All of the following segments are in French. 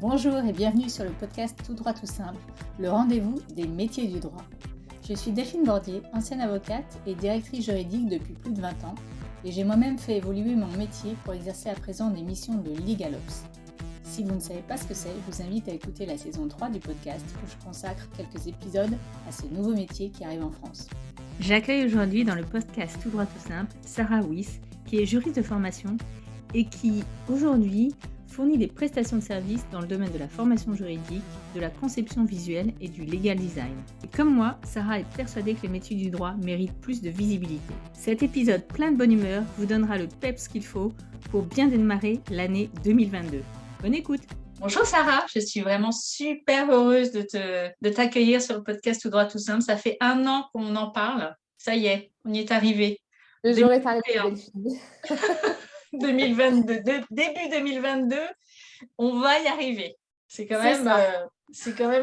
Bonjour et bienvenue sur le podcast Tout droit tout simple, le rendez-vous des métiers du droit. Je suis Delphine Bordier, ancienne avocate et directrice juridique depuis plus de 20 ans et j'ai moi-même fait évoluer mon métier pour exercer à présent des missions de LegalOps. Si vous ne savez pas ce que c'est, je vous invite à écouter la saison 3 du podcast où je consacre quelques épisodes à ces nouveaux métiers qui arrivent en France. J'accueille aujourd'hui dans le podcast Tout droit tout simple Sarah Wyss, qui est juriste de formation et qui aujourd'hui fournit des prestations de services dans le domaine de la formation juridique, de la conception visuelle et du legal design. Et comme moi, Sarah est persuadée que les métiers du droit méritent plus de visibilité. Cet épisode plein de bonne humeur vous donnera le peps qu'il faut pour bien démarrer l'année 2022. Bonne écoute! Bonjour Sarah, je suis vraiment super heureuse de t'accueillir sur le podcast Tout droit tout simple. Ça fait 1 an qu'on en parle. Ça y est, on y est arrivé. Le jour est arrivé, Delphine. 2022, début 2022, on va y arriver. C'est quand même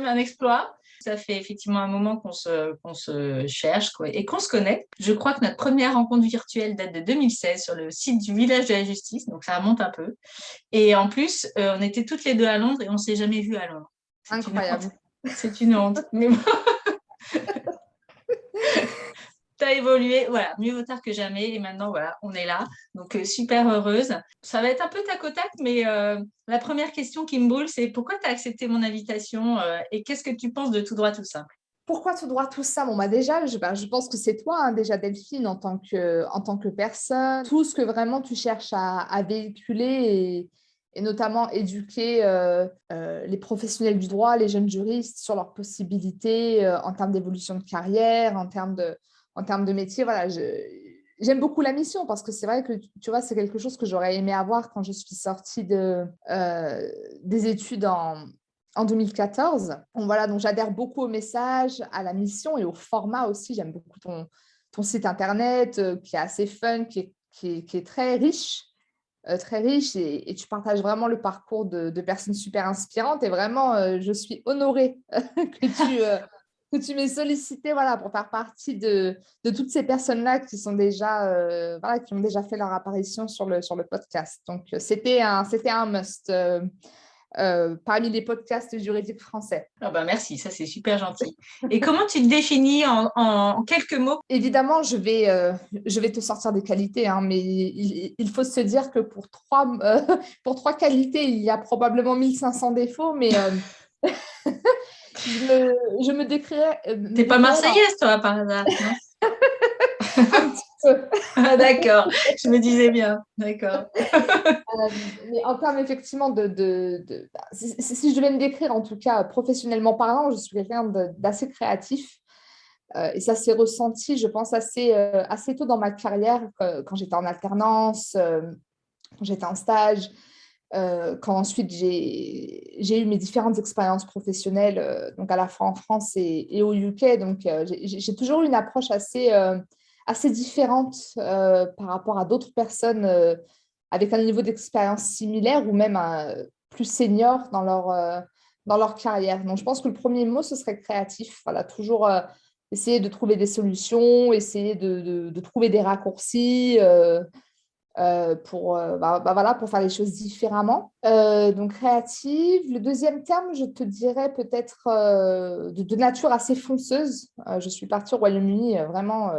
un exploit. Ça fait effectivement un moment qu'on se cherche et qu'on se connaît. Je crois que notre première rencontre virtuelle date de 2016 sur le site du Village de la Justice, donc ça remonte un peu. Et en plus, on était toutes les deux à Londres et on ne s'est jamais vues à Londres. Incroyable. C'est une honte. Mais bon. T'as évolué, voilà, mieux vaut tard que jamais. Et maintenant, voilà, on est là. Donc, super heureuse. Ça va être un peu tac au tac, mais la première question qui me brûle, c'est pourquoi tu as accepté mon invitation et qu'est-ce que tu penses de Tout droit tout simple? Pourquoi tout droit tout ça? Bon, déjà, je pense que c'est toi, déjà, Delphine, en tant que personne. Tout ce que vraiment tu cherches à véhiculer et notamment éduquer les professionnels du droit, les jeunes juristes sur leurs possibilités en termes d'évolution de carrière, en termes de métier. Voilà, j'aime beaucoup la mission parce que c'est vrai que, tu vois, c'est quelque chose que j'aurais aimé avoir quand je suis sortie des études en 2014. Voilà, donc j'adhère beaucoup au message, à la mission et au format aussi. J'aime beaucoup ton site internet qui est assez fun, qui est très riche. Et tu partages vraiment le parcours de personnes super inspirantes et vraiment, je suis honorée que tu m'aies sollicité voilà, pour faire partie de toutes ces personnes-là qui sont déjà, qui ont déjà fait leur apparition sur le podcast. Donc, c'était un must parmi les podcasts juridiques français. Ah bah merci, ça c'est super gentil. Et comment tu te définis en quelques mots? Évidemment, je vais te sortir des qualités, hein, mais il faut se dire que pour trois qualités, il y a probablement 1500 défauts, mais je me décrirais. T'es pas marseillaise, toi, par hasard, non? Un petit peu. Ah, d'accord, je me disais bien, d'accord. Mais en termes effectivement si je devais me décrire, en tout cas professionnellement parlant, je suis quelqu'un d'assez créatif. Et ça s'est ressenti, je pense, assez tôt dans ma carrière, quand j'étais en alternance, quand j'étais en stage, quand ensuite j'ai eu mes différentes expériences professionnelles, donc à la fois en France et au UK. Donc, j'ai toujours eu une approche assez différente par rapport à d'autres personnes avec un niveau d'expérience similaire ou même plus senior dans leur carrière. Donc, je pense que le premier mot, ce serait créatif. Voilà, toujours essayer de trouver des solutions, essayer de trouver des raccourcis voilà, pour faire les choses différemment. Donc, créative. Le deuxième terme, je te dirais peut-être de nature assez fonceuse. Je suis partie au Royaume-Uni vraiment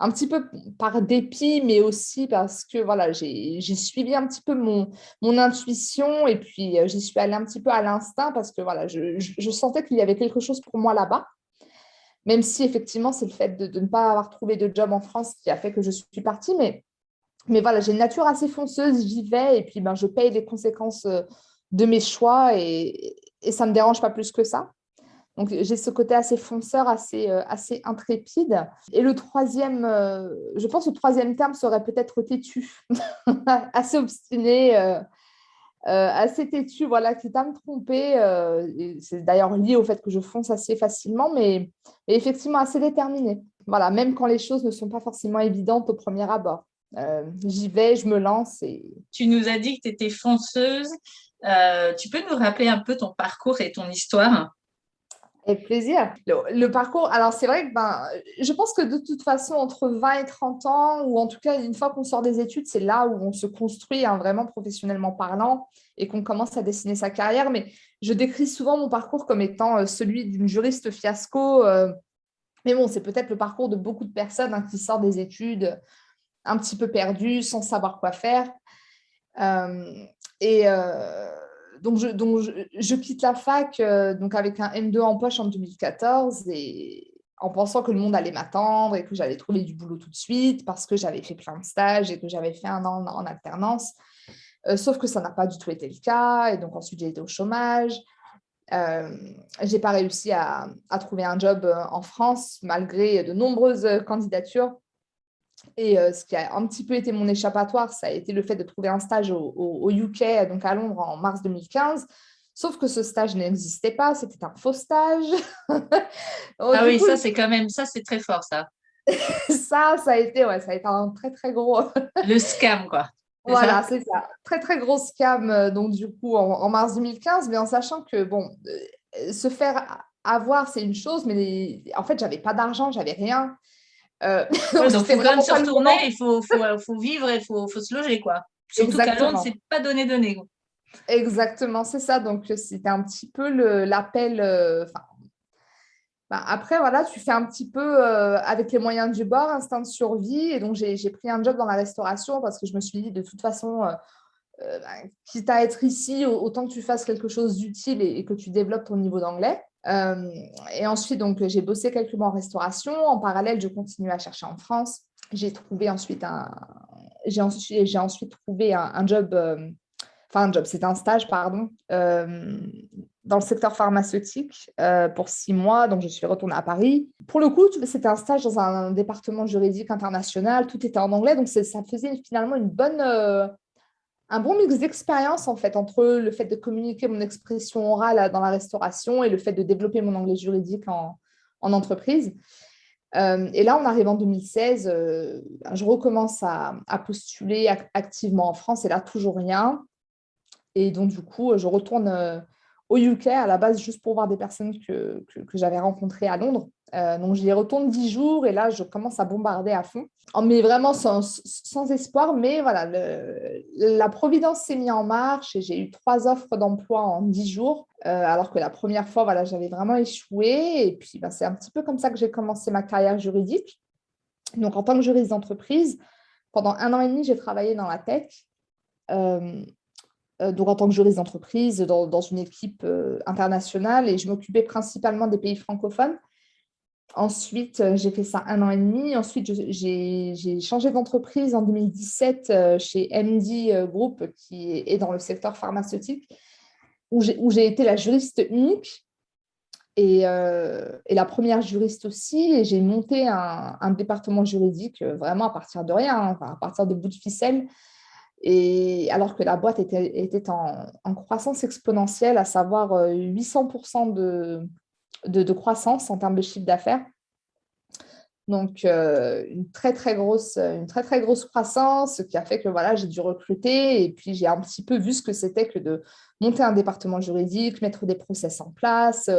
un petit peu par dépit, mais aussi parce que voilà, j'ai suivi un petit peu mon intuition et puis j'y suis allée un petit peu à l'instinct parce que voilà, je sentais qu'il y avait quelque chose pour moi là-bas. Même si effectivement, c'est le fait de ne pas avoir trouvé de job en France qui a fait que je suis partie. Mais voilà, j'ai une nature assez fonceuse, j'y vais et puis je paye les conséquences de mes choix et ça ne me dérange pas plus que ça. Donc, j'ai ce côté assez fonceur, assez intrépide. Et je pense que le troisième terme serait peut-être têtu, assez obstiné, assez têtu, voilà, quitte à me tromper. C'est d'ailleurs lié au fait que je fonce assez facilement, mais effectivement assez déterminé. Voilà, même quand les choses ne sont pas forcément évidentes au premier abord. J'y vais, je me lance. Tu nous as dit que tu étais fonceuse. Tu peux nous rappeler un peu ton parcours et ton histoire? Avec plaisir. Le parcours, alors c'est vrai que je pense que de toute façon, entre 20 et 30 ans, ou en tout cas, une fois qu'on sort des études, c'est là où on se construit hein, vraiment professionnellement parlant et qu'on commence à dessiner sa carrière. Mais je décris souvent mon parcours comme étant celui d'une juriste fiasco. Mais bon, c'est peut-être le parcours de beaucoup de personnes hein, qui sortent des études un petit peu perdues, sans savoir quoi faire. Euh, et je quitte la fac donc avec un M2 en poche en 2014 et en pensant que le monde allait m'attendre et que j'allais trouver du boulot tout de suite parce que j'avais fait plein de stages et que j'avais fait un an en alternance. Sauf que ça n'a pas du tout été le cas. Et donc ensuite, j'ai été au chômage. Euh, j'ai pas réussi à trouver un job en France malgré de nombreuses candidatures. Et ce qui a un petit peu été mon échappatoire, ça a été le fait de trouver un stage au UK, donc à Londres, en mars 2015. Sauf que ce stage n'existait pas, c'était un faux stage. Ah Du oui, coup, ça, c'est quand même, ça, c'est très fort, ça. ça a été, ouais, ça a été un très, très gros. Le scam, quoi. C'est Voilà, ça? c'est ça. Très, très gros scam, donc du coup, en mars 2015, mais en sachant que, bon, se faire avoir, c'est une chose, mais en fait, j'avais pas d'argent, j'avais rien. Ouais, Donc, donc, il c'était faut quand même vraiment se pas le retourner, moment. il faut vivre, il faut se loger, quoi. Surtout qu'à Londres, Exactement. c'est pas donné, quoi. Exactement, c'est ça. Donc, c'était un petit peu l'appel. Après, voilà, tu fais un petit peu avec les moyens du bord, instinct de survie. Et donc, j'ai pris un job dans la restauration parce que je me suis dit, de toute façon, quitte à être ici, autant que tu fasses quelque chose d'utile et que tu développes ton niveau d'anglais. Et ensuite, donc, j'ai bossé quelques mois en restauration. En parallèle, je continue à chercher en France. J'ai trouvé ensuite j'ai ensuite trouvé un job. Enfin, un job, c'était un stage, pardon, dans le secteur pharmaceutique pour 6 mois. Donc, je suis retournée à Paris. Pour le coup, c'était un stage dans un département juridique international. Tout était en anglais. Donc, ça faisait finalement un bon mix d'expérience, en fait, entre le fait de communiquer mon expression orale dans la restauration et le fait de développer mon anglais juridique en entreprise. Et là, on arrive en 2016. Je recommence à postuler activement en France. Et là, toujours rien. Et donc, du coup, je retourne au UK à la base juste pour voir des personnes que j'avais rencontrées à Londres. Donc, j'y retourne 10 jours et là, je commence à bombarder à fond. Mais vraiment sans espoir. Mais voilà, la providence s'est mise en marche et j'ai eu 3 offres d'emploi en 10 jours. Alors que la première fois, voilà, j'avais vraiment échoué. Et puis, c'est un petit peu comme ça que j'ai commencé ma carrière juridique. Donc, en tant que juriste d'entreprise, pendant 1 an et demi, j'ai travaillé dans la tech. Euh, donc en tant que juriste d'entreprise dans une équipe internationale et je m'occupais principalement des pays francophones. Ensuite, j'ai fait ça 1 an et demi. Ensuite, j'ai changé d'entreprise en 2017 chez MD Group, qui est dans le secteur pharmaceutique, où j'ai été la juriste unique et la première juriste aussi. Et j'ai monté un département juridique vraiment à partir de rien, hein, enfin, à partir de bouts de ficelle. Et alors que la boîte était en croissance exponentielle, à savoir 800% de croissance en termes de chiffre d'affaires. Donc, une très, très grosse croissance, ce qui a fait que voilà, j'ai dû recruter et puis j'ai un petit peu vu ce que c'était que de monter un département juridique, mettre des process en place,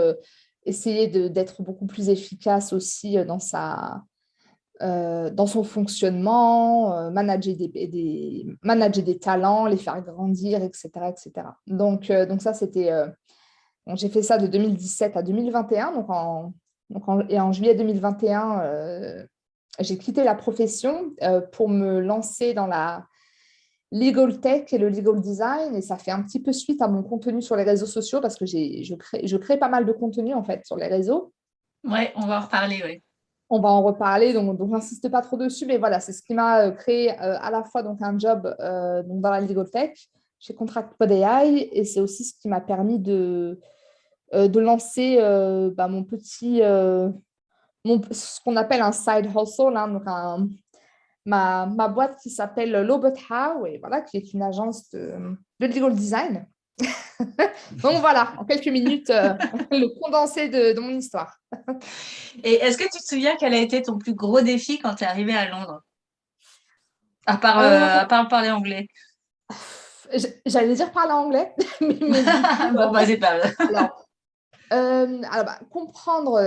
essayer d'être beaucoup plus efficace aussi dans son fonctionnement, manager des talents, les faire grandir, etc. etc. Donc ça, j'ai fait ça de 2017 à 2021. Et en juillet 2021, j'ai quitté la profession pour me lancer dans la legal tech et le legal design. Et ça fait un petit peu suite à mon contenu sur les réseaux sociaux parce que je crée pas mal de contenu en fait sur les réseaux. Ouais, on va en reparler, ouais. On va en reparler, donc j'insiste pas trop dessus, mais voilà, c'est ce qui m'a créé à la fois donc, un job donc dans la legal tech chez Contract Pod AI, et c'est aussi ce qui m'a permis de lancer mon petit, ce qu'on appelle un side hustle, hein, donc ma boîte qui s'appelle Law But How, et voilà, qui est une agence de legal design. Donc voilà, en quelques minutes, le condensé de mon histoire. Et est-ce que tu te souviens quel a été ton plus gros défi quand tu es arrivé à Londres? À part parler anglais. J'allais dire parler anglais, mais du coup, Bon, bah, c'est pas. alors, Comprendre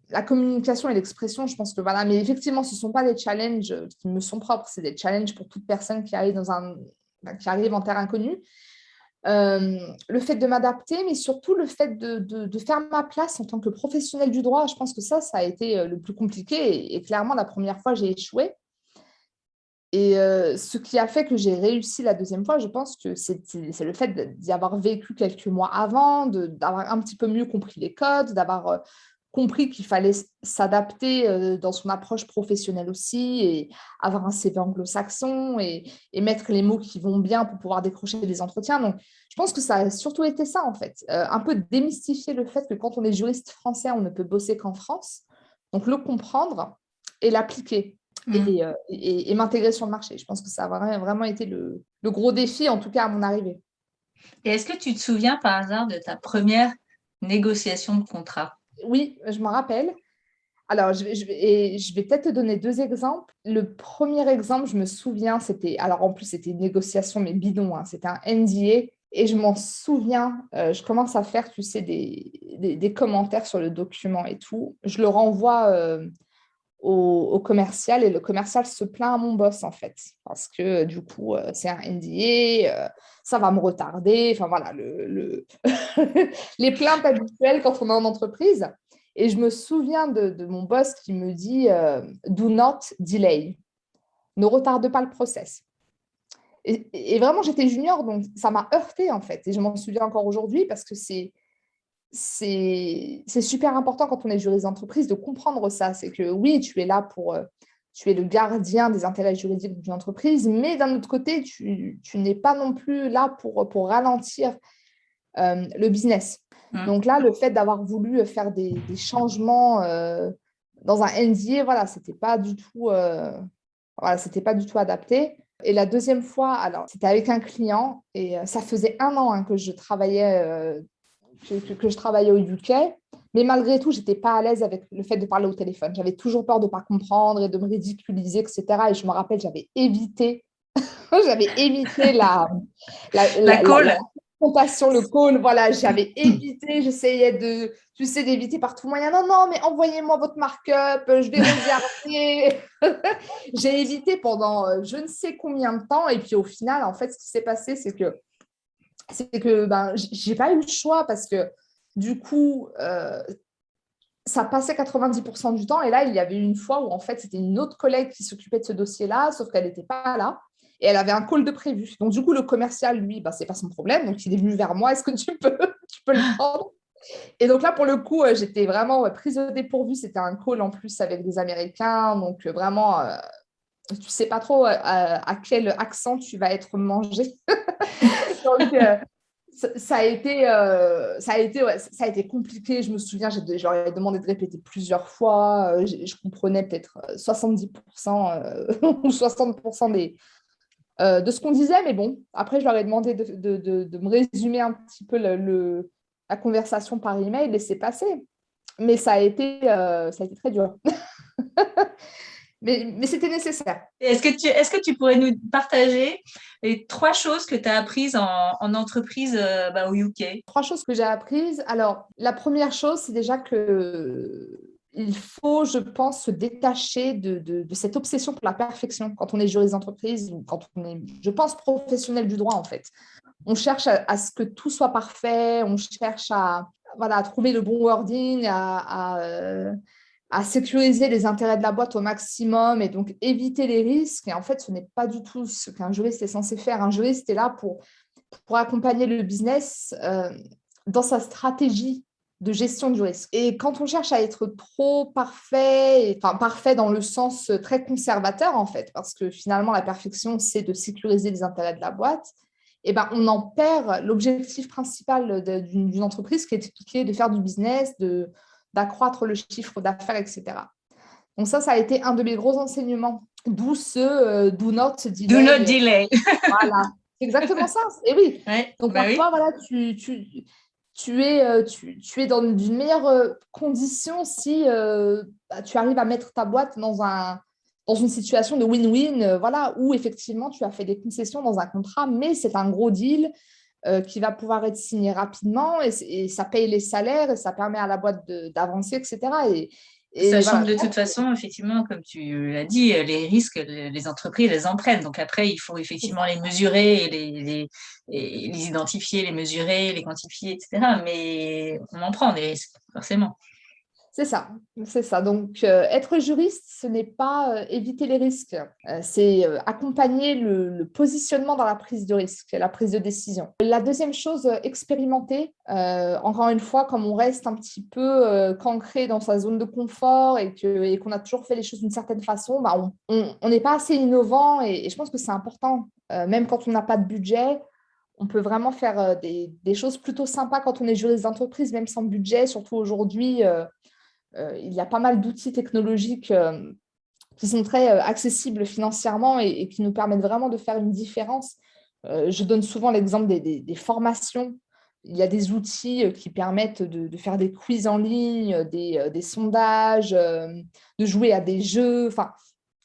la communication et l'expression, je pense que voilà, mais effectivement, ce ne sont pas des challenges qui me sont propres, c'est des challenges pour toute personne qui arrive qui arrive en terre inconnue. Le fait de m'adapter, mais surtout le fait de faire ma place en tant que professionnelle du droit, je pense que ça a été le plus compliqué et clairement, la première fois, j'ai échoué. Et ce qui a fait que j'ai réussi la deuxième fois, je pense que c'est le fait d'y avoir vécu quelques mois avant, d'avoir un petit peu mieux compris les codes, d'avoir compris qu'il fallait s'adapter dans son approche professionnelle aussi et avoir un CV anglo-saxon et mettre les mots qui vont bien pour pouvoir décrocher des entretiens. Donc, je pense que ça a surtout été ça, en fait. Un peu démystifier le fait que quand on est juriste français, on ne peut bosser qu'en France. Donc, le comprendre et l'appliquer. Et m'intégrer sur le marché. Je pense que ça a vraiment été le gros défi, en tout cas à mon arrivée. Et est-ce que tu te souviens par hasard de ta première négociation de contrat? Oui, je m'en rappelle. Alors, je vais peut-être te donner deux exemples. Le premier exemple, je me souviens, alors en plus, c'était une négociation, mais bidon, hein, c'était un NDA. Et je m'en souviens, je commence à faire, tu sais, des commentaires sur le document et tout. Je le renvoie au commercial et le commercial se plaint à mon boss en fait parce que du coup c'est un NDA, ça va me retarder, enfin voilà les plaintes habituelles quand on est en entreprise. Et je me souviens de mon boss qui me dit do not delay, ne retarde pas le process. Et vraiment j'étais junior donc ça m'a heurté en fait et je m'en souviens encore aujourd'hui parce que c'est super important quand on est juriste d'entreprise de comprendre ça. C'est que oui, tu es là tu es le gardien des intérêts juridiques d'une entreprise, mais d'un autre côté, tu n'es pas non plus là pour ralentir le business. Donc là, le fait d'avoir voulu faire des changements dans un NDA, voilà, c'était pas du tout adapté. Et la deuxième fois, alors, c'était avec un client et ça faisait 1 an que je travaillais que je travaillais au UK, mais malgré tout, je n'étais pas à l'aise avec le fait de parler au téléphone. J'avais toujours peur de ne pas comprendre et de me ridiculiser, etc. Et je me rappelle, j'avais évité la confrontation, le call. Voilà, j'avais évité, j'essayais d'éviter par tout moyen. Non, non, mais envoyez-moi votre markup, je vais regarder. J'ai évité pendant je ne sais combien de temps. Et puis au final, en fait, ce qui s'est passé, c'est que j'ai pas eu le choix parce que du coup, ça passait 90% du temps. Et là, il y avait une fois où en fait, c'était une autre collègue qui s'occupait de ce dossier-là, sauf qu'elle n'était pas là. Et elle avait un call de prévu. Donc, du coup, le commercial, lui, c'est pas son problème. Donc, il est venu vers moi. Est-ce que tu peux le prendre? Et donc là, pour le coup, j'étais vraiment prise au dépourvu. C'était un call en plus avec des Américains. Donc, vraiment, tu sais pas trop à quel accent tu vas être mangé. Donc, ça a été compliqué. Je me souviens, j'aurais demandé de répéter plusieurs fois. Je comprenais peut-être 70% ou 60% de ce qu'on disait. Mais bon, après, je leur ai demandé de me résumer un petit peu la conversation par email et c'est passé. Mais ça a été très dur. Mais c'était nécessaire. Est-ce que tu pourrais nous partager les 3 choses que tu as apprises en entreprise au UK? 3 choses que j'ai apprises. Alors, la première chose, c'est déjà qu'il faut, je pense, se détacher de cette obsession pour la perfection quand on est juriste d'entreprise ou quand on est, je pense, professionnel du droit, en fait. On cherche à ce que tout soit parfait, on cherche à trouver le bon wording, à sécuriser les intérêts de la boîte au maximum et donc éviter les risques. Et en fait, ce n'est pas du tout ce qu'un juriste est censé faire. Un juriste est là pour accompagner le business dans sa stratégie de gestion du risque. Et quand on cherche à être trop parfait, enfin parfait dans le sens très conservateur en fait, parce que finalement la perfection c'est de sécuriser les intérêts de la boîte, et on en perd l'objectif principal d'une entreprise qui est de faire du business, d'accroître le chiffre d'affaires, etc. Donc ça a été un de mes gros enseignements, d'où ce do not delay. Do not delay. Voilà, c'est exactement ça. Et oui. Ouais, donc parfois, voilà, tu es dans une meilleure condition si tu arrives à mettre ta boîte dans une situation de win-win, voilà, où effectivement tu as fait des concessions dans un contrat, mais c'est un gros deal. qui va pouvoir être signé rapidement et ça paye les salaires et ça permet à la boîte d'avancer, etc. Et Sachant voilà. que de toute façon, effectivement, comme tu l'as dit, les risques, les entreprises, elles en prennent. Donc après, il faut effectivement les mesurer et les identifier, les mesurer, les quantifier, etc. Mais on en prend des risques, forcément. C'est ça, c'est ça. Donc, être juriste, ce n'est pas éviter les risques, c'est accompagner le positionnement dans la prise de risque, la prise de décision. La deuxième chose, expérimenter. Encore une fois, comme on reste un petit peu cancré dans sa zone de confort et qu'on a toujours fait les choses d'une certaine façon, bah, on n'est pas assez innovant et je pense que c'est important, même quand on n'a pas de budget. On peut vraiment faire des choses plutôt sympas quand on est juriste d'entreprise, même sans budget, surtout aujourd'hui. Il y a pas mal d'outils technologiques qui sont très accessibles financièrement et qui nous permettent vraiment de faire une différence. Je donne souvent l'exemple des formations. Il y a des outils qui permettent de faire des quiz en ligne, des sondages, de jouer à des jeux. Enfin,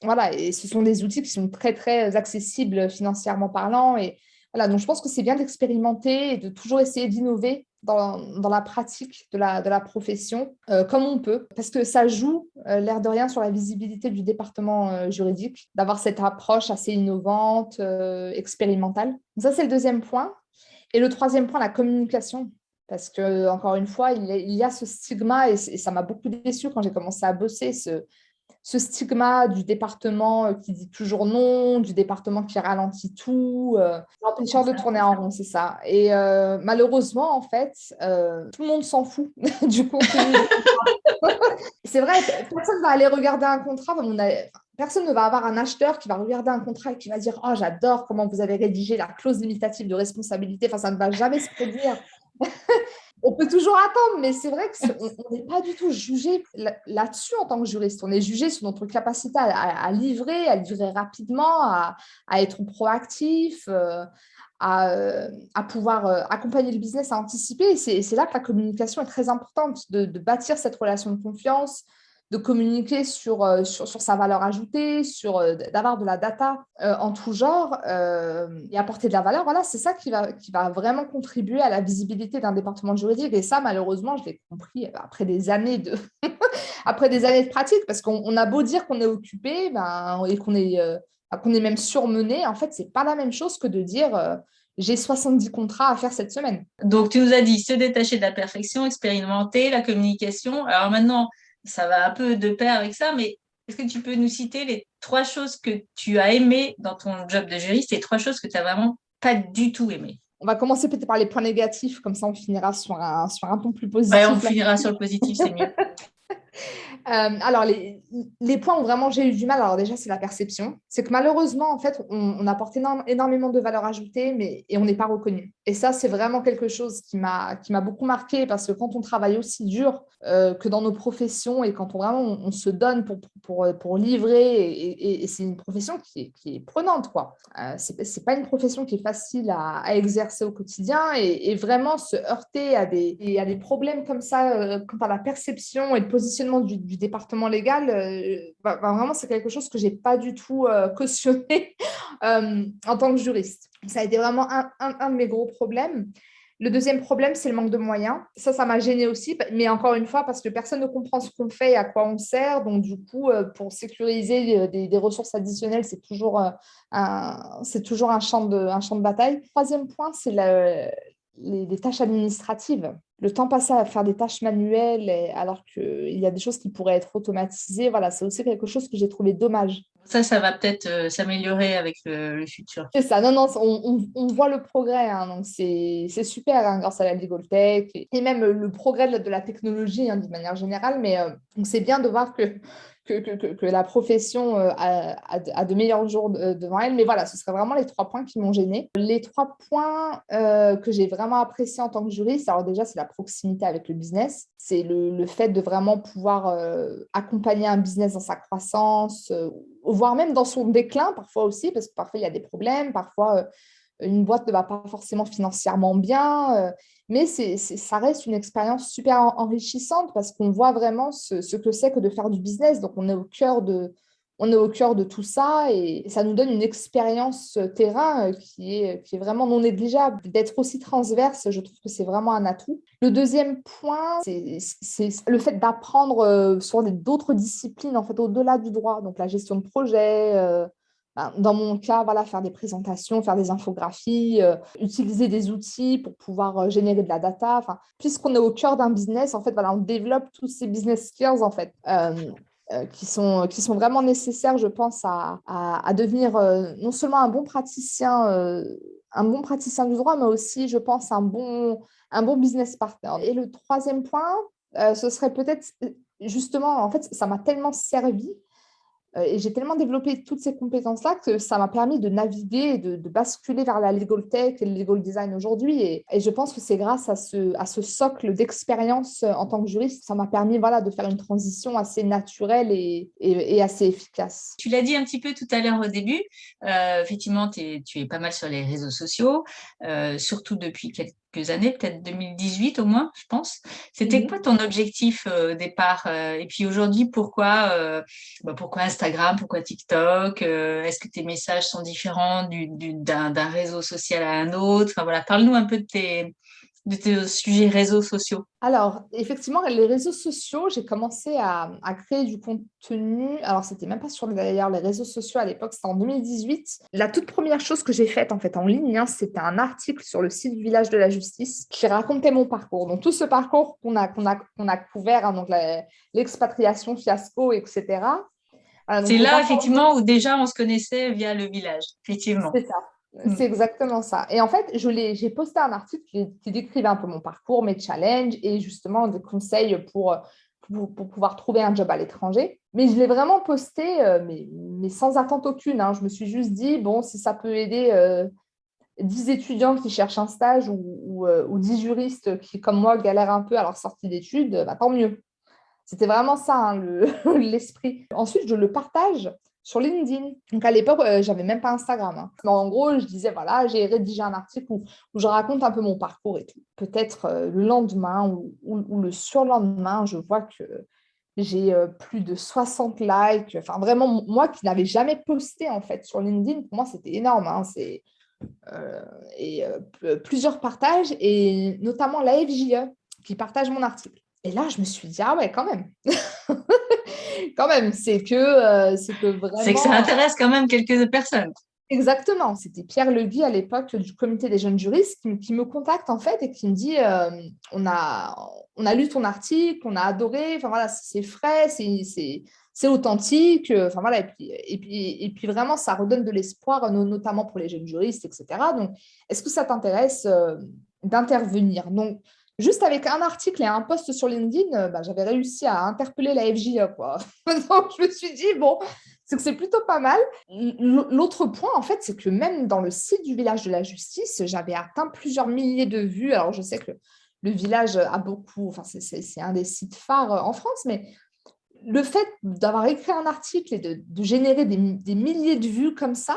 voilà, et ce sont des outils qui sont très, très accessibles financièrement parlant. Et voilà, donc je pense que c'est bien d'expérimenter et de toujours essayer d'innover dans la pratique de la profession comme on peut, parce que ça joue, l'air de rien, sur la visibilité du département juridique, d'avoir cette approche assez innovante, expérimentale. Donc ça, c'est le deuxième point. Et le troisième point, la communication. Parce que, encore une fois, il y a ce stigma, et ça m'a beaucoup déçue quand j'ai commencé à bosser, ce stigma du département qui dit toujours non, du département qui ralentit tout, l'empêcheur de tourner en rond, c'est ça. Et malheureusement, en fait, tout le monde s'en fout du contenu. C'est vrai, personne ne va aller regarder un contrat. Personne ne va avoir un acheteur qui va regarder un contrat et qui va dire « Oh, j'adore comment vous avez rédigé la clause limitative de responsabilité. » Enfin, ça ne va jamais se produire. On peut toujours attendre, mais c'est vrai qu'on n'est pas du tout jugé là-dessus en tant que juriste. On est jugé sur notre capacité à livrer rapidement, à être proactif, à pouvoir accompagner le business, à anticiper. Et c'est là que la communication est très importante, de bâtir cette relation de confiance, de communiquer sur sa valeur ajoutée, d'avoir de la data en tout genre et apporter de la valeur. Voilà, c'est ça qui va vraiment contribuer à la visibilité d'un département juridique. Et ça, malheureusement, je l'ai compris après des années après des années de pratique, parce qu'on a beau dire qu'on est occupé et qu'on est même surmené. En fait, ce n'est pas la même chose que de dire j'ai 70 contrats à faire cette semaine. Donc, tu nous as dit se détacher de la perfection, expérimenter, la communication. Alors maintenant, ça va un peu de pair avec ça, mais est-ce que tu peux nous citer les 3 choses que tu as aimées dans ton job de juriste et 3 choses que tu n'as vraiment pas du tout aimées? On va commencer peut-être par les points négatifs, comme ça on finira sur un ton plus Ouais, on positif. finira sur le positif, c'est mieux. Alors, les points où vraiment j'ai eu du mal, alors déjà, c'est la perception. C'est que malheureusement, en fait, on apporte énormément de valeur ajoutée, et on n'est pas reconnu. Et ça, c'est vraiment quelque chose qui m'a beaucoup marqué, parce que quand on travaille aussi dur que dans nos professions et quand on se donne pour livrer, et c'est une profession qui est prenante, quoi. C'est pas une profession qui est facile à exercer au quotidien, et vraiment se heurter à des problèmes comme ça quant à la perception et le positionnement du département légal, vraiment, c'est quelque chose que je n'ai pas du tout cautionné en tant que juriste. Ça a été vraiment un de mes gros problèmes. Le deuxième problème, c'est le manque de moyens. Ça m'a gênée aussi, mais encore une fois, parce que personne ne comprend ce qu'on fait et à quoi on sert. Donc, du coup, pour sécuriser des ressources additionnelles, c'est toujours un champ de bataille. Troisième point, c'est les tâches administratives. Le temps passé à faire des tâches manuelles alors qu'il y a des choses qui pourraient être automatisées, voilà, c'est aussi quelque chose que j'ai trouvé dommage. Ça va peut-être s'améliorer avec le futur. C'est ça, non, non, on voit le progrès, hein, donc c'est super hein, grâce à la Legal Tech et même le progrès de la technologie hein, d'une manière générale, mais donc c'est bien de voir que la profession a de meilleurs jours devant elle, mais voilà, ce seraient vraiment les 3 points qui m'ont gênée. Les 3 points que j'ai vraiment appréciés en tant que juriste, alors déjà, c'est la proximité avec le business, c'est le fait de vraiment pouvoir accompagner un business dans sa croissance, voire même dans son déclin parfois aussi, parce que parfois il y a des problèmes, parfois une boîte ne va pas forcément financièrement bien, mais ça reste une expérience super enrichissante parce qu'on voit vraiment ce que c'est que de faire du business. Donc on est au cœur de on est au cœur de tout ça et ça nous donne une expérience terrain qui est vraiment non négligeable. D'être aussi transverse, je trouve que c'est vraiment un atout. Le deuxième point, c'est le fait d'apprendre sur d'autres disciplines, en fait, au-delà du droit. Donc, la gestion de projet, dans mon cas, voilà, faire des présentations, faire des infographies, utiliser des outils pour pouvoir générer de la data. Enfin, puisqu'on est au cœur d'un business, en fait, voilà, on développe tous ces business skills, en fait. Qui sont vraiment nécessaires, je pense, à devenir non seulement un bon praticien du droit, mais aussi, je pense, un bon business partner. Et le troisième point, ce serait peut-être justement, en fait, ça m'a tellement servi et j'ai tellement développé toutes ces compétences-là que ça m'a permis de naviguer et de basculer vers la legal tech et le legal design aujourd'hui. Et je pense que c'est grâce à ce socle d'expérience en tant que juriste, ça m'a permis voilà, de faire une transition assez naturelle et assez efficace. Tu l'as dit un petit peu tout à l'heure au début, effectivement, tu es pas mal sur les réseaux sociaux, surtout depuis quelques années, peut-être 2018 au moins, je pense. C'était quoi ton objectif au départ? Et puis aujourd'hui, pourquoi Instagram, pourquoi TikTok? Est-ce que tes messages sont différents d'un réseau social à un autre? Enfin, voilà, parle-nous un peu de tes sujets réseaux sociaux. Alors, effectivement, les réseaux sociaux, j'ai commencé à créer du contenu. Alors, c'était même pas sur d'ailleurs les réseaux sociaux à l'époque, c'était en 2018. La toute première chose que j'ai faite en fait en ligne, c'était un article sur le site du Village de la Justice qui racontait mon parcours. Donc, tout ce parcours qu'on a couvert, hein, donc l'expatriation, fiasco, etc. Donc, C'est j'ai là, pas effectivement, où déjà on se connaissait via le village, effectivement. C'est ça. C'est exactement ça. Et en fait, j'ai posté un article qui décrivait un peu mon parcours, mes challenges et justement des conseils pour pouvoir trouver un job à l'étranger. Mais je l'ai vraiment posté, mais sans attente aucune, hein. Je me suis juste dit, bon, si ça peut aider 10 étudiants qui cherchent un stage ou 10 juristes qui, comme moi, galèrent un peu à leur sortie d'études, bah, tant mieux. C'était vraiment ça, hein, l'esprit. Ensuite, je le partage sur LinkedIn. Donc, à l'époque, je n'avais même pas Instagram, hein. Mais en gros, je disais, voilà, j'ai rédigé un article où je raconte un peu mon parcours et tout. Peut-être le lendemain ou le surlendemain, je vois que j'ai plus de 60 likes. Enfin, vraiment, moi qui n'avais jamais posté, en fait, sur LinkedIn, pour moi, c'était énorme, hein. Plusieurs partages, et notamment la FJE qui partage mon article. Et là, je me suis dit, ah ouais, quand même. Quand même, c'est que vraiment… C'est que ça intéresse quand même quelques personnes. Exactement. C'était Pierre Legui à l'époque du comité des jeunes juristes qui me contacte en fait et qui me dit on a lu ton article, on a adoré, enfin voilà, c'est frais, c'est authentique, enfin voilà, et puis vraiment ça redonne de l'espoir, notamment pour les jeunes juristes, etc. Donc, est-ce que ça t'intéresse d'intervenir? Donc, juste avec un article et un post sur LinkedIn, j'avais réussi à interpeller la FJE, quoi. Donc, je me suis dit, bon, c'est que c'est plutôt pas mal. L'autre point, en fait, c'est que même dans le site du Village de la Justice, j'avais atteint plusieurs milliers de vues. Alors, je sais que le village a beaucoup, enfin, c'est un des sites phares en France, mais le fait d'avoir écrit un article et de générer des milliers de vues comme ça,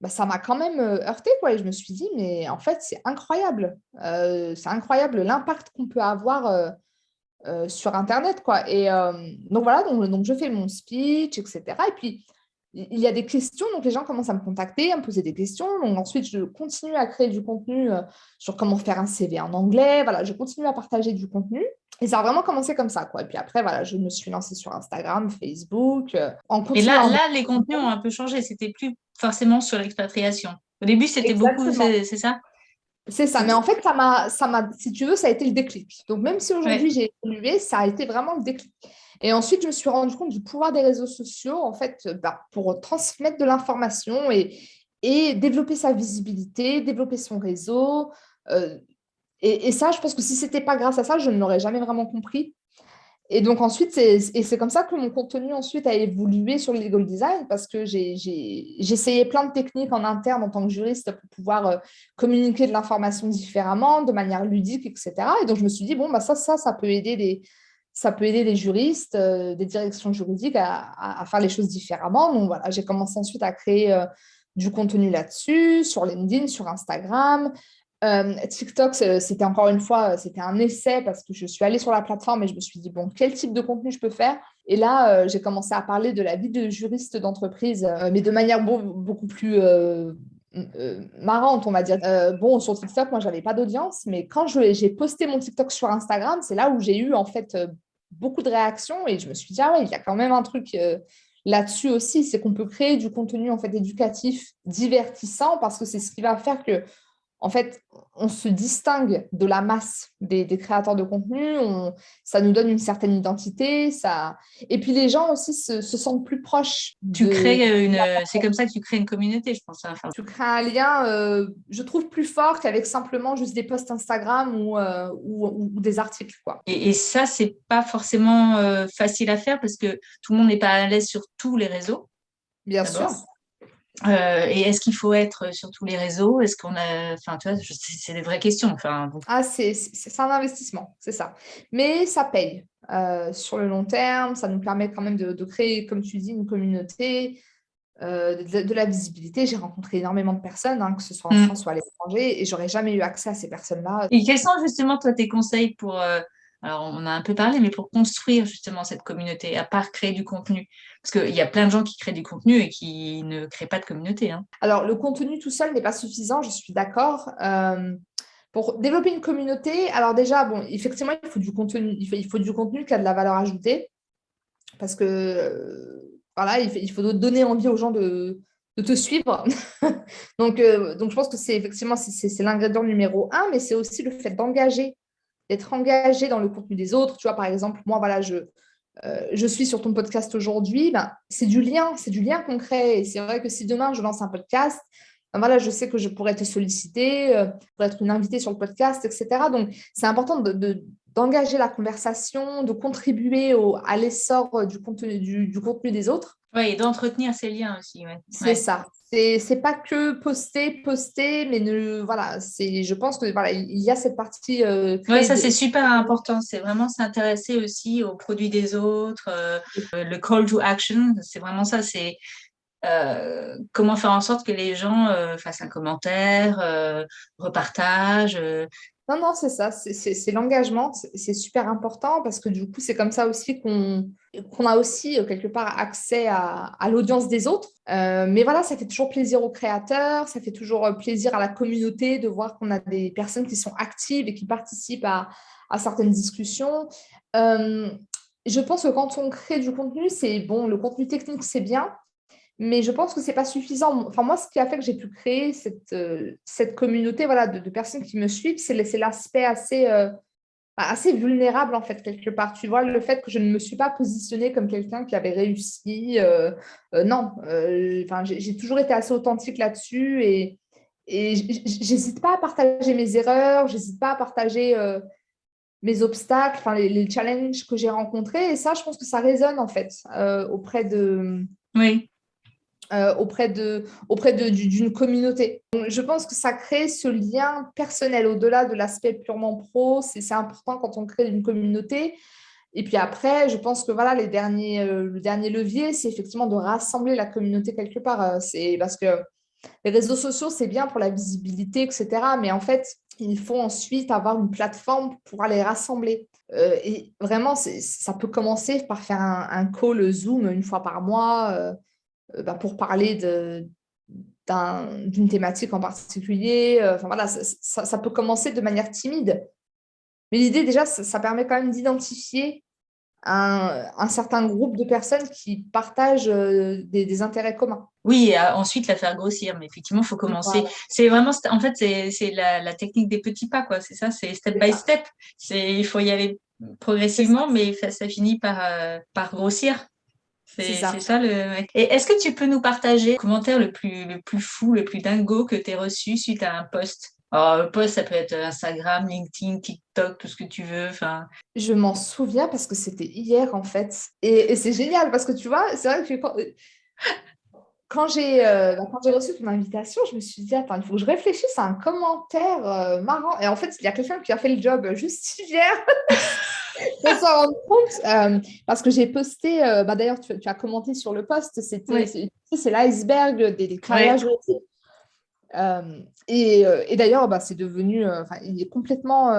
ça m'a quand même heurté, quoi. Et je me suis dit, mais en fait, c'est incroyable. C'est incroyable l'impact qu'on peut avoir sur Internet, quoi. Et donc, voilà, donc je fais mon speech, etc. Et puis, il y a des questions, donc les gens commencent à me contacter, à me poser des questions. Donc, ensuite, je continue à créer du contenu sur comment faire un CV en anglais. Voilà, je continue à partager du contenu. Et ça a vraiment commencé comme ça, quoi. Et puis après, voilà, je me suis lancée sur Instagram, Facebook, en Et continuant… là, les contenus ont un peu changé. C'était plus forcément sur l'expatriation. Au début, c'était beaucoup, Exactement. c'est ça? C'est ça, mais en fait, si tu veux, ça a été le déclic. Donc, même si aujourd'hui Ouais. j'ai évolué, ça a été vraiment le déclic. Et ensuite, je me suis rendu compte du pouvoir des réseaux sociaux, en fait, pour transmettre de l'information et développer sa visibilité, développer son réseau. Et ça, je pense que si ce n'était pas grâce à ça, je ne l'aurais jamais vraiment compris. Et donc ensuite, c'est comme ça que mon contenu ensuite a évolué sur le legal design parce que j'ai essayé plein de techniques en interne en tant que juriste pour pouvoir communiquer de l'information différemment, de manière ludique, etc. Et donc je me suis dit, bon, ça peut aider les juristes, des directions juridiques à faire les choses différemment. Donc voilà, j'ai commencé ensuite à créer du contenu là-dessus, sur LinkedIn, sur Instagram. TikTok, c'était encore une fois, c'était un essai parce que je suis allée sur la plateforme et je me suis dit, bon, quel type de contenu je peux faire? Et là, j'ai commencé à parler de la vie de juriste d'entreprise, mais de manière beaucoup plus marrante, on va dire. Bon, sur TikTok, moi, je n'avais pas d'audience, mais quand j'ai posté mon TikTok sur Instagram, c'est là où j'ai eu en fait beaucoup de réactions et je me suis dit, ah ouais, il y a quand même un truc là-dessus aussi, c'est qu'on peut créer du contenu en fait éducatif, divertissant, parce que c'est ce qui va faire que en fait, on se distingue de la masse des créateurs de contenu, ça nous donne une certaine identité, et puis les gens aussi se sentent plus proches C'est comme ça que tu crées une communauté, je pense. Enfin, tu crées un lien, je trouve, plus fort qu'avec simplement juste des posts Instagram ou des articles, quoi. et ça, c'est pas forcément facile à faire parce que tout le monde n'est pas à l'aise sur tous les réseaux, Bien d'abord. sûr. Et est-ce qu'il faut être sur tous les réseaux? Est-ce qu'on a... Enfin, tu vois, c'est des vraies questions. Enfin, bon. Ah, c'est un investissement, c'est ça. Mais ça paye. Sur le long terme, ça nous permet quand même de créer, comme tu dis, une communauté, de la visibilité. J'ai rencontré énormément de personnes, hein, que ce soit en France ou à l'étranger, et j'aurais jamais eu accès à ces personnes-là. Et quels sont justement, toi, tes conseils pour... alors, on a un peu parlé, mais pour construire justement cette communauté, à part créer du contenu? Parce qu'il y a plein de gens qui créent du contenu et qui ne créent pas de communauté. Hein. Alors, le contenu tout seul n'est pas suffisant, je suis d'accord. Pour développer une communauté, alors déjà, bon, effectivement, il faut du contenu, il faut du contenu qui a de la valeur ajoutée, parce que voilà, il faut donner envie aux gens de te suivre. donc, je pense que c'est effectivement c'est l'ingrédient numéro un, mais c'est aussi le fait d'être engagé dans le contenu des autres. Tu vois, par exemple, moi, voilà, je suis sur ton podcast aujourd'hui, ben, c'est du lien concret. Et c'est vrai que si demain je lance un podcast, ben voilà, je sais que je pourrais te solliciter pour être une invitée sur le podcast, etc. Donc, c'est important d'engager la conversation, de contribuer à l'essor du contenu des autres. Oui, et d'entretenir ces liens aussi. Ouais. C'est ça. C'est pas que poster, mais voilà, je pense que voilà, il y a cette partie. Oui, ça c'est super important. C'est vraiment s'intéresser aussi aux produits des autres, le call to action. C'est vraiment ça. C'est comment faire en sorte que les gens fassent un commentaire, repartagent. Non, c'est ça, c'est l'engagement, c'est super important parce que du coup, c'est comme ça aussi qu'on a aussi quelque part accès à l'audience des autres. Mais voilà, ça fait toujours plaisir aux créateurs, ça fait toujours plaisir à la communauté de voir qu'on a des personnes qui sont actives et qui participent à certaines discussions. Je pense que quand on crée du contenu, c'est bon, le contenu technique, c'est bien. Mais je pense que ce n'est pas suffisant. Enfin, moi, ce qui a fait que j'ai pu créer cette communauté voilà, de personnes qui me suivent, c'est l'aspect assez vulnérable, en fait, quelque part. Tu vois, le fait que je ne me suis pas positionnée comme quelqu'un qui avait réussi. Non, j'ai toujours été assez authentique là-dessus et j'hésite pas à partager mes erreurs, j'hésite pas à partager mes obstacles, enfin, les challenges que j'ai rencontrés. Et ça, je pense que ça résonne, en fait, auprès de... Oui. D'une communauté. Donc, je pense que ça crée ce lien personnel au-delà de l'aspect purement pro. C'est important quand on crée une communauté. Et puis après, je pense que voilà, le dernier levier, c'est effectivement de rassembler la communauté quelque part. C'est parce que les réseaux sociaux, c'est bien pour la visibilité, etc. Mais en fait, il faut ensuite avoir une plateforme pour les rassembler. Et vraiment, ça peut commencer par faire un call Zoom une fois par mois. Pour parler d'une thématique en particulier. Enfin, voilà, ça peut commencer de manière timide. Mais l'idée, déjà, ça permet quand même d'identifier un certain groupe de personnes qui partagent des intérêts communs. Oui, et ensuite la faire grossir. Mais effectivement, il faut commencer. Voilà. C'est vraiment, en fait, c'est la technique des petits pas, quoi. C'est ça, c'est step by step. Il faut y aller progressivement, mais ça finit par grossir. C'est ça Et est-ce que tu peux nous partager le commentaire le plus fou, le plus dingo que tu aies reçu suite à un post? Alors, le post, ça peut être Instagram, LinkedIn, TikTok, tout ce que tu veux. Enfin, je m'en souviens parce que c'était hier en fait. Et c'est génial parce que tu vois, c'est vrai que quand j'ai reçu ton invitation, je me suis dit, attends, il faut que je réfléchisse à un commentaire marrant. Et en fait, il y a quelqu'un qui a fait le job juste hier. On s'en rend compte parce que j'ai posté, d'ailleurs, tu as commenté sur le post, c'est l'iceberg des carrières juridiques. Et d'ailleurs, c'est devenu, il est complètement,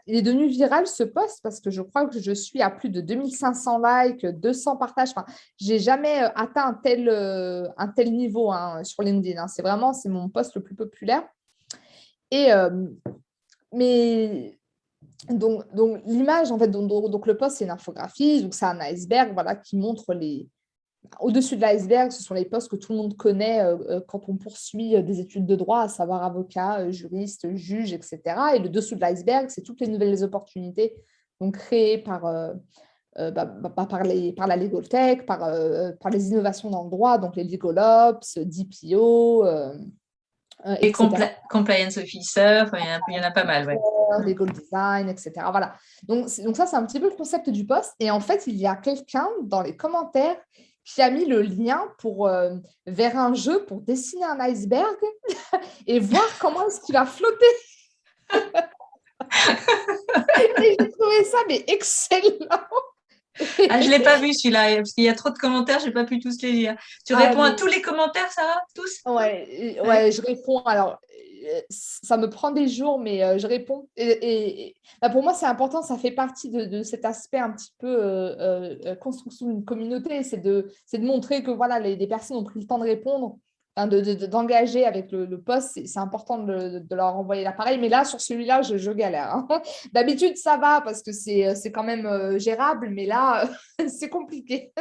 il est devenu viral ce post parce que je crois que je suis à plus de 2500 likes, 200 partages. Enfin, j'ai jamais atteint un tel niveau sur LinkedIn. C'est mon post le plus populaire. Et mais donc l'image, en fait, donc le post, c'est une infographie, donc c'est un iceberg, voilà, qui montre au-dessus de l'iceberg, ce sont les postes que tout le monde connaît quand on poursuit des études de droit, à savoir avocat, juriste, juge, etc. Et le dessous de l'iceberg, c'est toutes les nouvelles opportunités donc, créées par la Legal Tech, par les innovations dans le droit, donc les Legal Ops, DPO, Et etc. compliance officer, il y en a pas mal, ouais. Legal design, etc. Voilà. Donc ça, c'est un petit peu le concept du post. Et en fait, il y a quelqu'un dans les commentaires qui a mis le lien vers un jeu pour dessiner un iceberg et voir comment est-ce qu'il va flotter. Et j'ai trouvé ça excellent. Ah, je ne l'ai pas vu celui-là, parce qu'il y a trop de commentaires, je n'ai pas pu tous les lire. Tu réponds à tous les commentaires, Sarah? Tous? Ouais, je réponds. Alors, ça me prend des jours, mais je réponds. Pour moi, c'est important, ça fait partie de cet aspect un petit peu construction d'une communauté, c'est de montrer que voilà, les personnes ont pris le temps de répondre, d'engager avec le post. C'est important de leur envoyer l'appareil. Mais là, sur celui-là, je galère. D'habitude, ça va parce que c'est quand même gérable, mais là, c'est compliqué.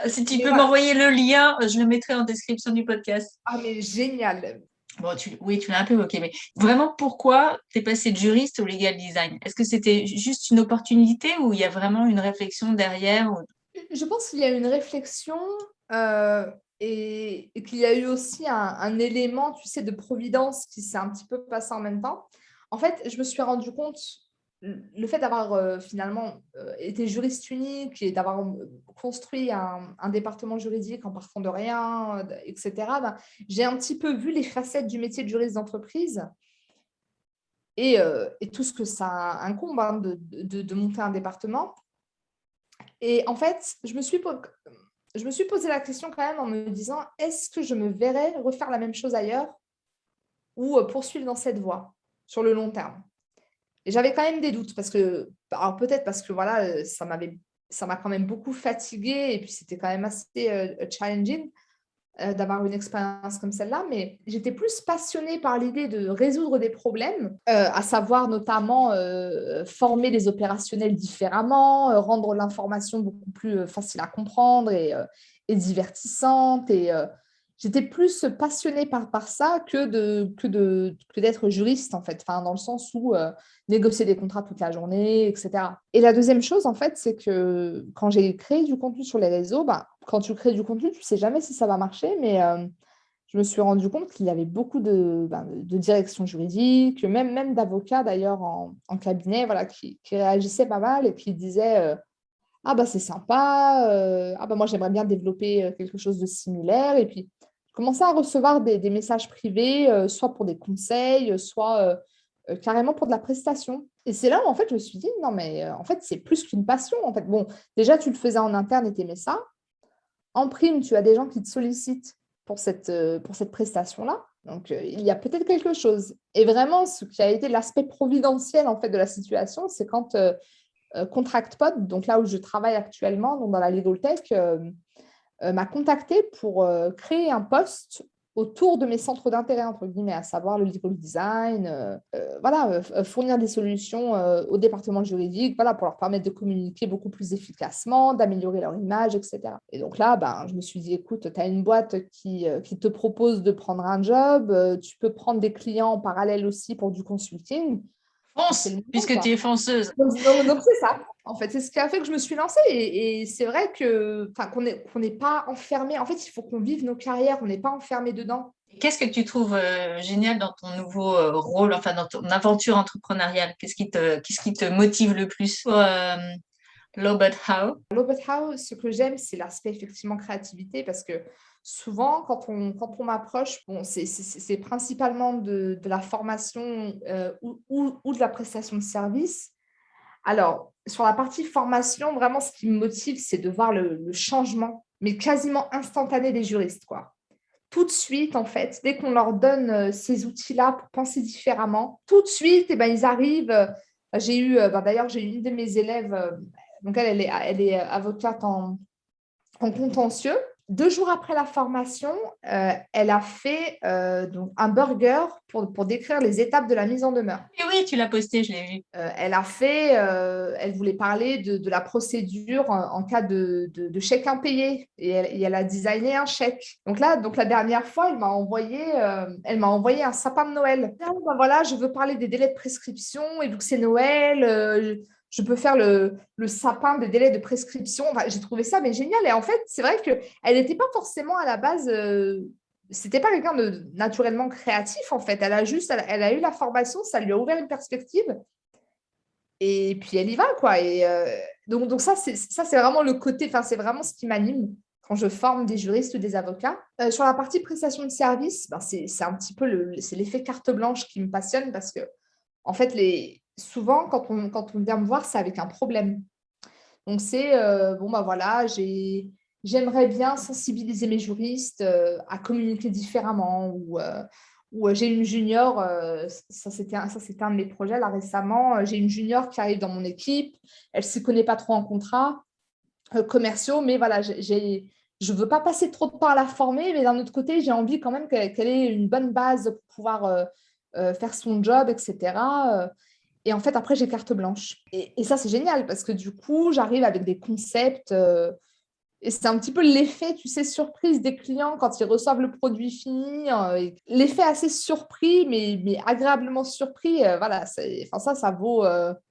Si tu peux m'envoyer le lien, je le mettrai en description du podcast. Ah, mais génial. Bon, oui, tu l'as un peu évoqué, mais vraiment, pourquoi tu es passé de juriste au legal design? Est-ce que c'était juste une opportunité ou il y a vraiment une réflexion derrière? Je pense qu'il y a une réflexion et qu'il y a eu aussi un élément, tu sais, de providence qui s'est un petit peu passé en même temps. En fait, je me suis rendu compte, le fait d'avoir finalement été juriste unique et d'avoir construit un département juridique en partant de rien, etc., j'ai un petit peu vu les facettes du métier de juriste d'entreprise et tout ce que ça incombe de monter un département. Et en fait, je me suis posé la question quand même en me disant, est-ce que je me verrais refaire la même chose ailleurs ou poursuivre dans cette voie sur le long terme? Et j'avais quand même des doutes alors peut-être parce que voilà, ça m'a quand même beaucoup fatiguée et puis c'était quand même assez challenging d'avoir une expérience comme celle-là, mais j'étais plus passionnée par l'idée de résoudre des problèmes, à savoir notamment former les opérationnels différemment, rendre l'information beaucoup plus facile à comprendre et divertissante. Et j'étais plus passionnée par ça que d'être juriste, en fait, dans le sens où négocier des contrats toute la journée, etc. Et la deuxième chose, en fait, c'est que quand j'ai créé du contenu sur les réseaux, quand tu crées du contenu, tu ne sais jamais si ça va marcher, mais je me suis rendu compte qu'il y avait beaucoup de directions juridiques, même d'avocats d'ailleurs en cabinet, voilà, qui réagissaient pas mal et qui disaient ah c'est sympa, moi j'aimerais bien développer quelque chose de similaire. Et puis, je commençais à recevoir des messages privés, soit pour des conseils, soit carrément pour de la prestation. Et c'est là où en fait je me suis dit non mais en fait c'est plus qu'une passion. En fait, bon, déjà tu le faisais en interne et tu aimais ça. En prime, tu as des gens qui te sollicitent pour cette prestation-là. Donc, il y a peut-être quelque chose. Et vraiment, ce qui a été l'aspect providentiel en fait, de la situation, c'est quand ContractPod, donc là où je travaille actuellement, donc dans la Legal Tech, m'a contacté pour créer un poste autour de mes centres d'intérêt, entre guillemets, à savoir le legal design, fournir des solutions au département juridique, voilà, pour leur permettre de communiquer beaucoup plus efficacement, d'améliorer leur image, etc. Et donc là, je me suis dit, écoute, tu as une boîte qui te propose de prendre un job, tu peux prendre des clients en parallèle aussi pour du consulting. Fonce, puisque tu es fonceuse. Donc c'est ça. En fait, c'est ce qui a fait que je me suis lancée. Et c'est vrai qu'on n'est pas enfermé. En fait, il faut qu'on vive nos carrières. On n'est pas enfermé dedans. Qu'est-ce que tu trouves génial dans ton nouveau rôle, enfin dans ton aventure entrepreneuriale? Qu'est-ce qui te motive le plus? Law But How? Law But How, ce que j'aime, c'est l'aspect effectivement créativité parce que souvent, quand on m'approche, c'est principalement de la formation ou de la prestation de service. Alors, sur la partie formation, vraiment, ce qui me motive, c'est de voir le changement, mais quasiment instantané des juristes, quoi. tout de suite, en fait, dès qu'on leur donne ces outils-là pour penser différemment, tout de suite, eh ben, ils arrivent. D'ailleurs, j'ai eu une de mes élèves, donc elle est avocate en contentieux. 2 jours après la formation, elle a fait donc un burger pour décrire les étapes de la mise en demeure. Et oui, tu l'as posté, je l'ai vu. Elle voulait parler de la procédure en cas de chèque impayé et elle a designé un chèque. Donc la dernière fois, elle m'a envoyé un sapin de Noël. Ah, ben voilà, je veux parler des délais de prescription et vu que c'est Noël, je peux faire le sapin des délais de prescription. Enfin, j'ai trouvé ça mais génial. Et en fait, c'est vrai qu'elle n'était pas forcément à la base, c'était pas quelqu'un de naturellement créatif en fait. Elle a eu la formation, ça lui a ouvert une perspective. Et puis elle y va, quoi. Et donc ça, c'est vraiment le côté, enfin, c'est vraiment ce qui m'anime quand je forme des juristes ou des avocats. Sur la partie prestation de service, ben, c'est un petit peu c'est l'effet carte blanche qui me passionne parce que, en fait, souvent, quand on vient me voir, c'est avec un problème. Donc, c'est, bon, ben voilà, j'aimerais bien sensibiliser mes juristes à communiquer différemment ou j'ai une junior, ça c'était un de mes projets là récemment, j'ai une junior qui arrive dans mon équipe, elle ne se connaît pas trop en contrat commerciaux, mais voilà, je ne veux pas passer trop de temps à la former, mais d'un autre côté, j'ai envie quand même qu'elle ait une bonne base pour pouvoir faire son job, etc. Et en fait, après, j'ai carte blanche. Et ça, c'est génial parce que du coup, j'arrive avec des concepts. Et c'est un petit peu l'effet, tu sais, surprise des clients quand ils reçoivent le produit fini. L'effet assez surpris, mais agréablement surpris. Voilà, enfin, ça vaut,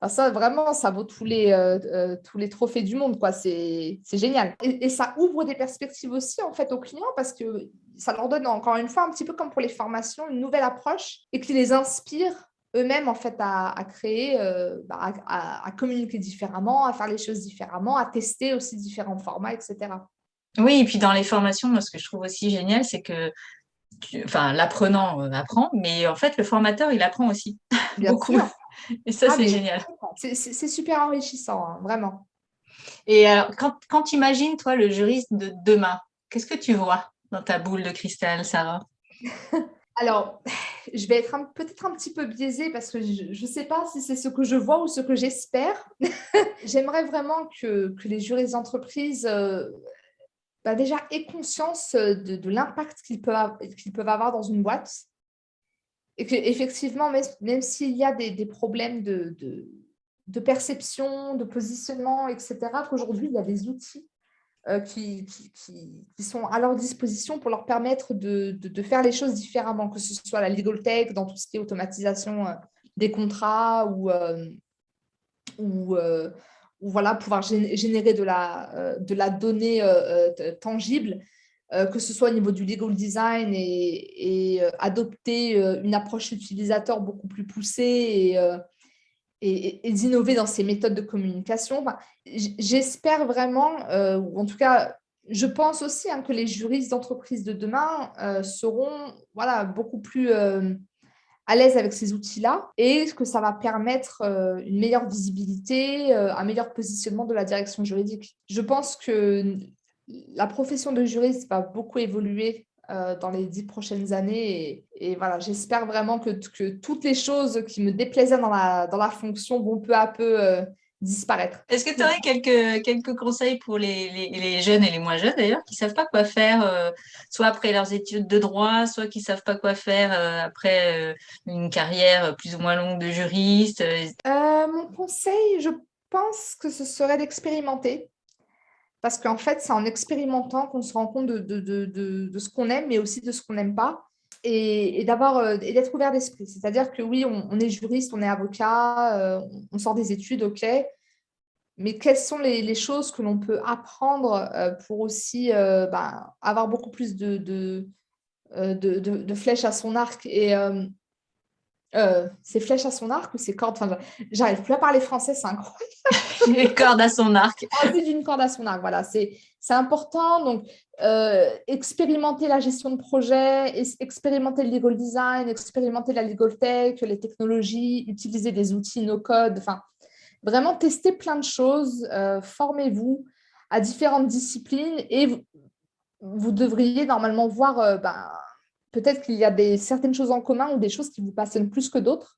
ça vraiment, ça vaut tous les trophées du monde, quoi. C'est génial. Et ça ouvre des perspectives aussi, en fait, aux clients parce que ça leur donne, encore une fois, un petit peu comme pour les formations, une nouvelle approche et qui les inspire eux-mêmes en fait à créer, à communiquer différemment, à faire les choses différemment, à tester aussi différents formats, etc. Oui, et puis dans les formations, moi, ce que je trouve aussi génial, c'est que enfin, l'apprenant apprend, mais en fait, le formateur, il apprend aussi Bien beaucoup. sûr. Et ça, c'est Mais génial. c'est super enrichissant, hein, vraiment. Et alors, quand tu imagines, toi, le juriste de demain, qu'est-ce que tu vois dans ta boule de cristal, Sarah? Alors, je vais être peut-être un petit peu biaisée parce que je ne sais pas si c'est ce que je vois ou ce que j'espère. J'aimerais vraiment que les juristes d'entreprise déjà aient conscience de l'impact qu'ils peuvent avoir dans une boîte. Et qu'effectivement, même s'il y a des problèmes de perception, de positionnement, etc., qu'aujourd'hui, il y a des outils qui sont à leur disposition pour leur permettre de faire les choses différemment, que ce soit la legal tech, dans tout ce qui est automatisation des contrats ou voilà, pouvoir générer de la donnée tangible, que ce soit au niveau du legal design et adopter une approche utilisateur beaucoup plus poussée et d'innover dans ces méthodes de communication. Enfin, j'espère vraiment, ou en tout cas, je pense aussi que les juristes d'entreprise de demain seront voilà, beaucoup plus à l'aise avec ces outils-là et que ça va permettre une meilleure visibilité, un meilleur positionnement de la direction juridique. Je pense que la profession de juriste va beaucoup évoluer dans les 10 prochaines années et voilà, j'espère vraiment que toutes les choses qui me déplaisaient dans la fonction vont peu à peu disparaître. Est-ce que tu aurais quelques conseils pour les jeunes et les moins jeunes d'ailleurs qui ne savent pas quoi faire, soit après leurs études de droit, soit qui ne savent pas quoi faire après une carrière plus ou moins longue de juriste? Mon conseil, je pense que ce serait d'expérimenter. Parce qu'en fait, c'est en expérimentant qu'on se rend compte de ce qu'on aime, mais aussi de ce qu'on n'aime pas, et d'être ouvert d'esprit. C'est-à-dire que oui, on est juriste, on est avocat, on sort des études, ok, mais quelles sont les choses que l'on peut apprendre pour aussi avoir beaucoup plus de flèches à son arc c'est flèches à son arc ou c'est cordes, enfin, j'arrive plus à parler français, c'est incroyable. Les cordes à son arc. Plus d'une corde à son arc, voilà, c'est important. Donc, expérimenter la gestion de projet, expérimenter le legal design, expérimenter la legal tech, les technologies, utiliser des outils no-code, enfin, vraiment tester plein de choses, formez-vous à différentes disciplines et vous devriez normalement voir, peut-être qu'il y a certaines choses en commun ou des choses qui vous passionnent plus que d'autres.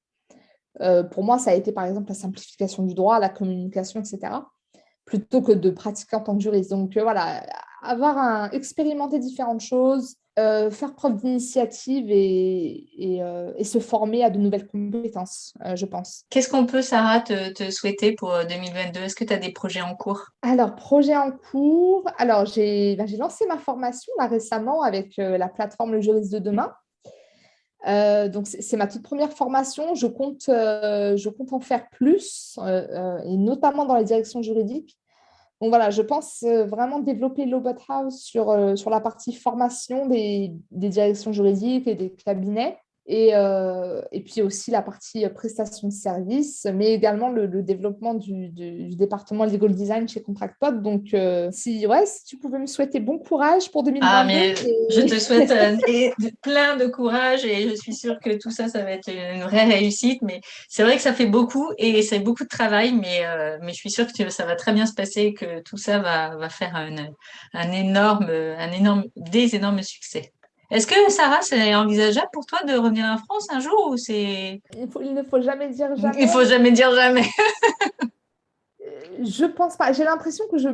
Pour moi, ça a été par exemple la simplification du droit, la communication, etc., plutôt que de pratiquer en tant que juriste. Donc voilà, expérimenter différentes choses, faire preuve d'initiative et se former à de nouvelles compétences, je pense. Qu'est-ce qu'on peut, Sarah, te souhaiter pour 2022? Est-ce que tu as des projets en cours? Alors, projet en cours. Alors, j'ai lancé ma formation là, récemment avec la plateforme Le Juriste de demain. Donc, c'est ma toute première formation. Je compte en faire plus, et notamment dans la direction juridique. Donc voilà, je pense vraiment développer l'Obot House sur la partie formation des directions juridiques et des cabinets. Et puis aussi la partie prestation de services, mais également le développement du département Legal Design chez ContractPod. Donc, si tu pouvais me souhaiter bon courage pour 2022. Ah, mais je te souhaite plein de courage et je suis sûre que tout ça, ça va être une vraie réussite. Mais c'est vrai que ça fait beaucoup et c'est beaucoup de travail, mais je suis sûre que ça va très bien se passer et que tout ça va faire des énormes succès. Est-ce que, Sarah, c'est envisageable pour toi de revenir en France un jour ou c'est... Il ne faut jamais dire jamais. Il faut jamais dire jamais. Je pense pas. J'ai l'impression que je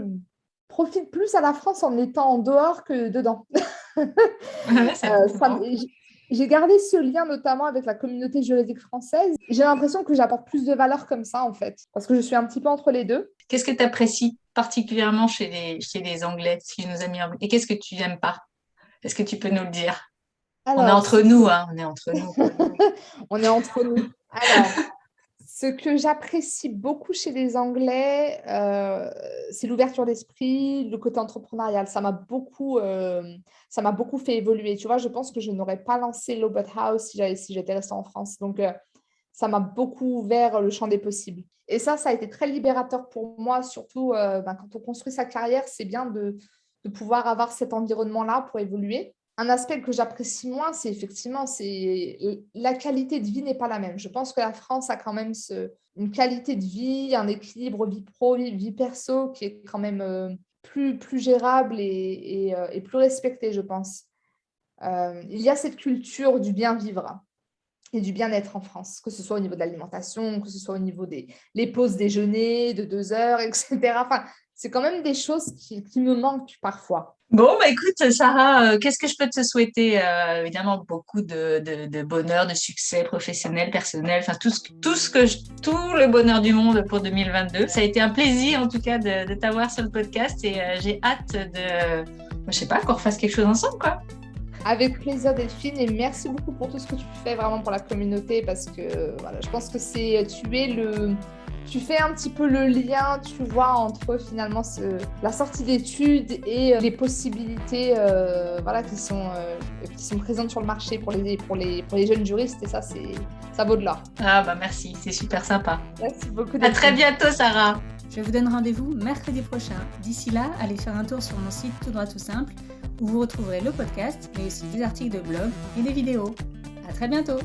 profite plus à la France en étant en dehors que dedans. J'ai gardé ce lien notamment avec la communauté juridique française. J'ai l'impression que j'apporte plus de valeur comme ça, en fait, parce que je suis un petit peu entre les deux. Qu'est-ce que tu apprécies particulièrement chez les Anglais, chez nos amis anglais? Et qu'est-ce que tu n'aimes pas? Est-ce que tu peux nous le dire? Alors, on est entre nous, hein, on est entre nous. On est entre nous. Alors, ce que j'apprécie beaucoup chez les Anglais, c'est l'ouverture d'esprit, le côté entrepreneurial. Ça m'a beaucoup fait évoluer. Tu vois, je pense que je n'aurais pas lancé l'Obot House si j'étais restée en France. Donc, ça m'a beaucoup ouvert le champ des possibles. Et ça a été très libérateur pour moi, surtout quand on construit sa carrière, c'est bien de pouvoir avoir cet environnement-là pour évoluer. Un aspect que j'apprécie moins, c'est effectivement la qualité de vie n'est pas la même. Je pense que la France a quand même une qualité de vie, un équilibre vie pro, vie perso qui est quand même plus gérable et plus respecté, je pense. Il y a cette culture du bien vivre et du bien-être en France, que ce soit au niveau de l'alimentation, que ce soit au niveau des pauses déjeuner de 2 heures, etc. Enfin, c'est quand même des choses qui me manquent parfois. Bon, écoute, Sarah, qu'est-ce que je peux te souhaiter? Évidemment, beaucoup de bonheur, de succès professionnel, personnel, enfin tout le bonheur du monde pour 2022. Ça a été un plaisir, en tout cas, de t'avoir sur le podcast et j'ai hâte je sais pas, qu'on refasse quelque chose ensemble, quoi. Avec plaisir, Delphine, et merci beaucoup pour tout ce que tu fais vraiment pour la communauté, parce que voilà, je pense que tu fais un petit peu le lien, tu vois, entre finalement la sortie d'études et les possibilités qui sont présentes sur le marché pour les jeunes juristes, et ça vaut de l'or. Ah merci, c'est super sympa. Merci beaucoup. À très bientôt, Sarah. Je vous donne rendez-vous mercredi prochain. D'ici là, allez faire un tour sur mon site Tout droit tout simple, où vous retrouverez le podcast, mais aussi des articles de blog et des vidéos. À très bientôt.